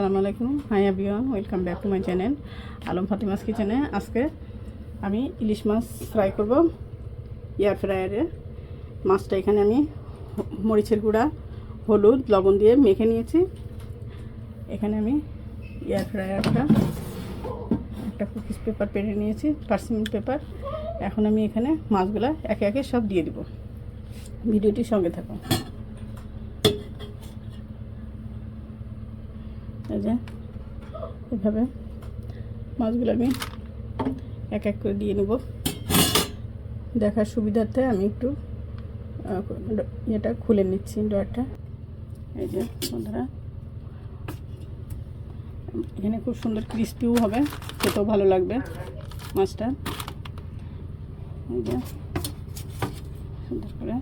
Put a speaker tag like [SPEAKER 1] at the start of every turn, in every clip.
[SPEAKER 1] আসসালামু আলাইকুম। Hi everyone, welcome back to my channel Alam Fatima's কিচেনে। আজকে আমি ইলিশ মাছ ফ্রাই করব এয়ার ফ্রায়ারে। মাছটা এখানে আমি মরিচের গুঁড়া, হলুদ, লবণ দিয়ে মেখে নিয়েছি। এখানে আমি এয়ার ফ্রায়ারটা একটা কুকিজ পেপার পেরে নিয়েছি, পার্সিমেন্ট পেপার। এখন আমি এখানে মাছগুলো একে একে সব দিয়ে দিব। ভিডিওটির সঙ্গে থাকো। এই যে এভাবে মাছগুলো আমি এক এক করে দিয়ে নেব। দেখার সুবিধার্থে আমি একটু এটা খুলে নিচ্ছি, ডয়ারটা। এই যে বন্ধুরা, এখানে খুব সুন্দর ক্রিস্পিও হবে, খেতেও ভালো লাগবে মাছটা। এই যে সুন্দর করে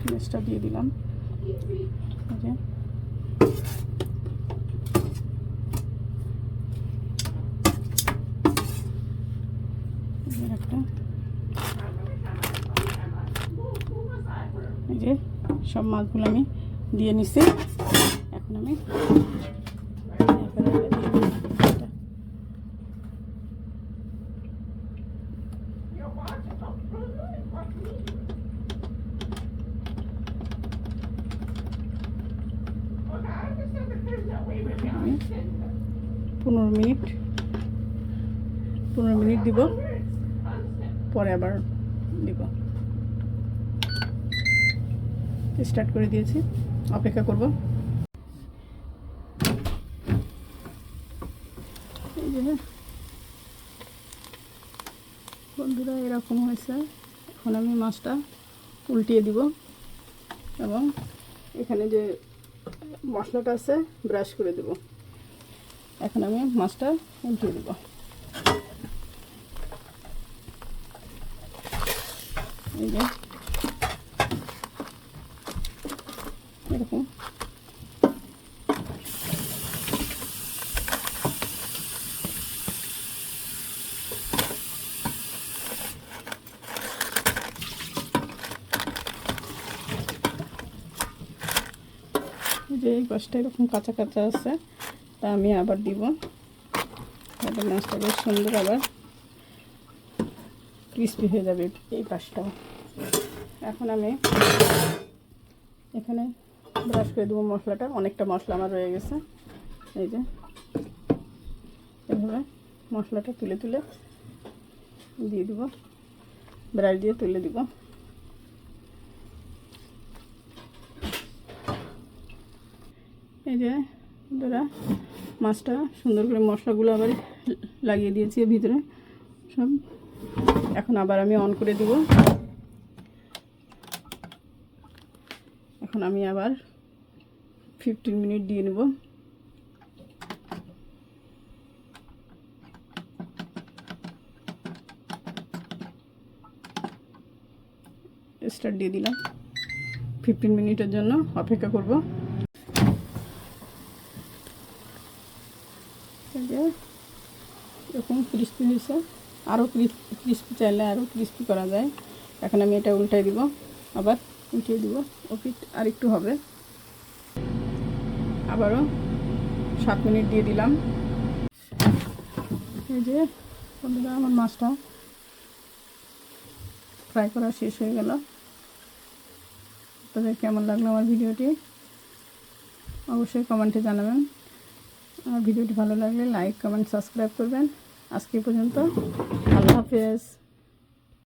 [SPEAKER 1] পেঁয়াজটা দিয়ে দিলাম। এই যে একটা, এই যে সব মাছগুলো আমি দিয়ে নিছি। এখন আমি আমি 15 মিনিট দিব, পরে আবার দিব। স্টার্ট করে দিয়েছি, অপেক্ষা করব। এই যে বন্ধুরা, এরকম হয়েছে। এখন আমি মাছটা উল্টিয়ে দিব এবং এখানে যে মশলাটা আছে ব্রাশ করে দেব। এখন আমি মাছটা উল্টিয়ে দেব। এই যে এরকম যে এই পাশটা এরকম কাঁচা কাঁচা আছে, তা আমি আবার দিব। তাহলে মাছটা বেশ সুন্দর আবার ক্রিস্পি হয়ে যাবে এই পাশটাও। এখন আমি এখানে ব্রাশ করে দেবো মশলাটা। অনেকটা মশলা আমার রয়ে গেছে। এই যে এভাবে মশলাটা তুলে তুলে দিয়ে দিব, ব্রাশ দিয়ে তুলে দিব। এই যে বন্ধুরা, মাছটা সুন্দর করে মশলাগুলো আবার লাগিয়ে দিয়েছি ভিতরে সব। এখন আবার আমি অন করে দিব। এখন আমি আবার 15 মিনিট দিয়ে নেব। স্টার্ট দিয়ে দিলাম। 15 মিনিটের জন্য অপেক্ষা করব। এরকম ক্রিস্পি হয়েছে। আরও ক্রিস্পি চাইলে আরও ক্রিস্পি করা যায়। এখন আমি এটা উল্টাই দিব, আবার উল্টিয়ে দিব। ওকে, আর একটু হবে। আবারও 7 মিনিট দিয়ে দিলাম। এই যে বন্ধুরা, আমার মাছটা ফ্রাই করা শেষ হয়ে গেল। তাদের কেমন লাগলো আমার ভিডিওটি অবশ্যই কমেন্টে জানাবেন। আমার ভিডিওটি ভালো লাগলে লাইক, কমেন্ট, সাবস্ক্রাইব করবেন। আজকে পর্যন্ত, আল্লাহ হাফেজ।